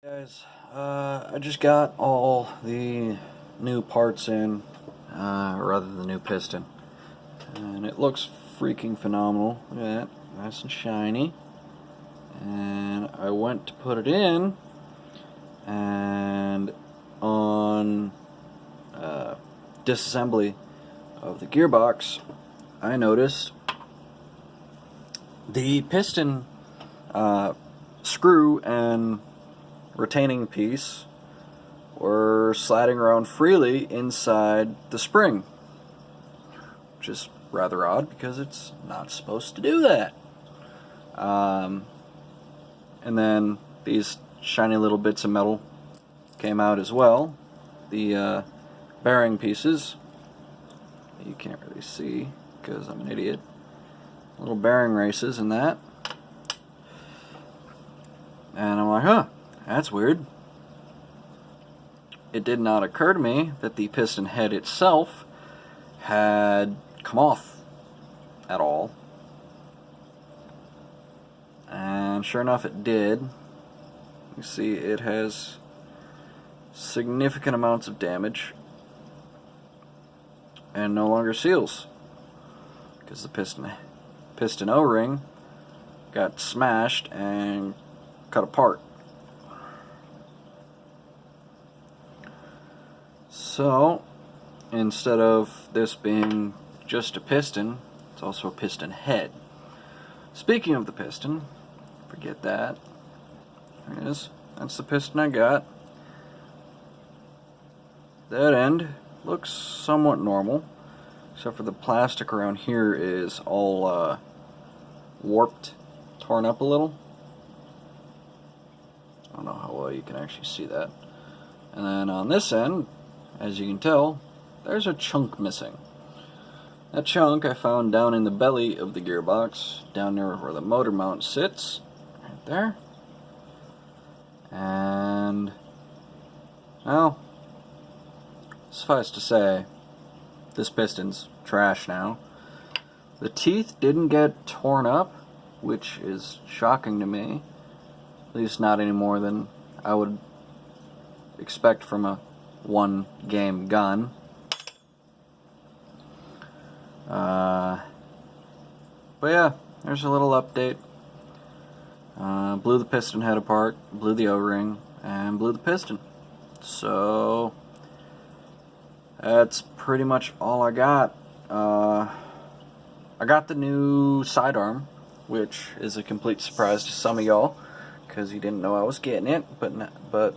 Guys, I just got all the new parts in, rather the new piston, and it looks freaking phenomenal. Look at that, nice and shiny. And I went to put it in, and on disassembly of the gearbox, I noticed the piston screw and retaining piece were sliding around freely inside the spring, which is rather odd because it's not supposed to do that. And then these shiny little bits of metal came out as well. The bearing pieces, you can't really see because I'm an idiot. Little bearing races and that. And I'm like, huh, that's weird. It did not occur to me that the piston head itself had come off at all. And sure enough, it did. You see, it has significant amounts of damage and no longer seals because the piston O-ring got smashed and cut apart. So, instead of this being just a piston, it's also a piston head. Speaking of the piston, forget that. There it is. That's the piston I got. That end looks somewhat normal, except for the plastic around here is all warped, torn up a little. I don't know how well you can actually see that. And then on this end, as you can tell, there's a chunk missing. That chunk I found down in the belly of the gearbox, down near where the motor mount sits, right there. And, well, suffice to say, this piston's trash now. The teeth didn't get torn up, which is shocking to me. At least not any more than I would expect from a one-game gun. But yeah, there's a little update. Blew the piston head apart, blew the O-ring, and blew the piston. So that's pretty much all I got. I got the new sidearm, which is a complete surprise to some of y'all, because you didn't know I was getting it, but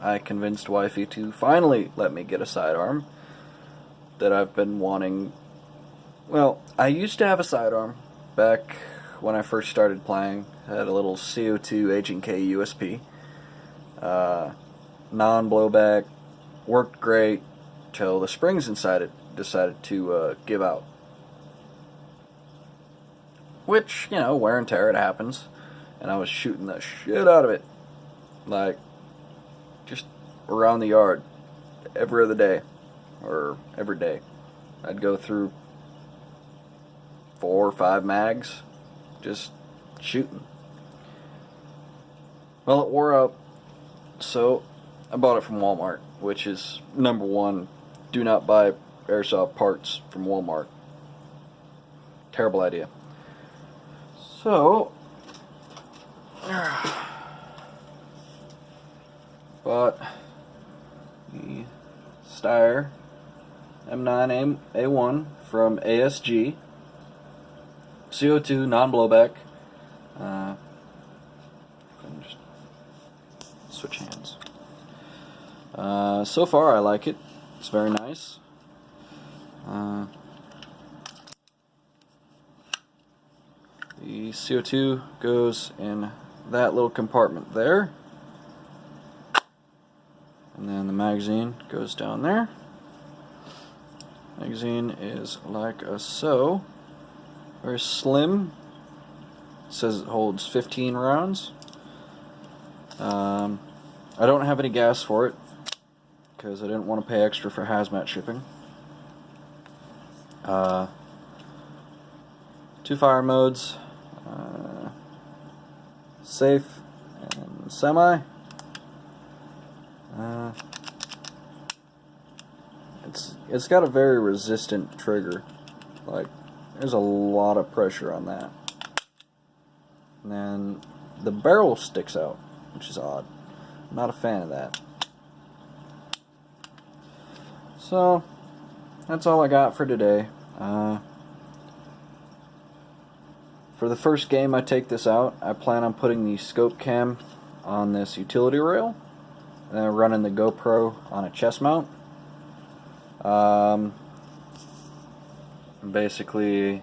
I convinced wifey to finally let me get a sidearm that I've been wanting. Well, I used to have a sidearm back when I first started playing. I had a little CO2 H&K USP, non-blowback, worked great till the springs inside it decided to give out. Which, you know, wear and tear, it happens. And I was shooting the shit out of it, like, just around the yard, every other day, or every day. I'd go through 4 or 5 mags, just shooting. Well, it wore out, so I bought it from Walmart, which is number one, do not buy airsoft parts from Walmart. Terrible idea. So, bought the Steyr M9A1 from ASG, CO2 non-blowback. Just switch hands. So far I like it. It's very nice. The CO2 goes in that little compartment there, and then the magazine goes down there. Magazine is like so, very slim. It says it holds 15 rounds. I don't have any gas for it because I didn't want to pay extra for hazmat shipping. 2 fire modes, safe and semi. It's got a very resistant trigger. Like, there's a lot of pressure on that. And then the barrel sticks out, which is odd. I'm not a fan of that. So, that's all I got for today. For the first game I take this out, I plan on putting the scope cam on this utility rail, and then running the GoPro on a chest mount. Basically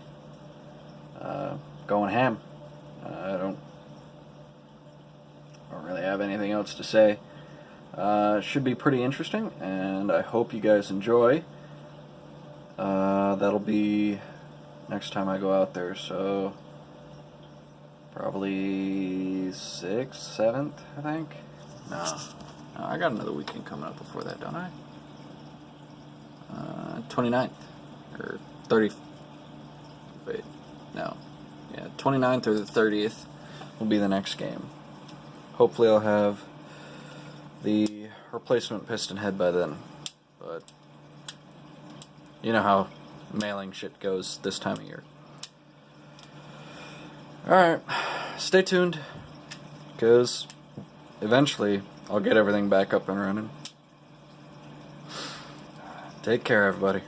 going ham. I don't really have anything else to say. Should be pretty interesting, and I hope you guys enjoy. That'll be next time I go out there, so probably 6th, 7th, I think. No, I got another weekend coming up before that, don't I? 29th or 30th. Wait, no. Yeah, 29th or the 30th will be the next game. Hopefully I'll have the replacement piston head by then. But you know how mailing shit goes this time of year. Alright, stay tuned, because eventually I'll get everything back up and running. Take care, everybody.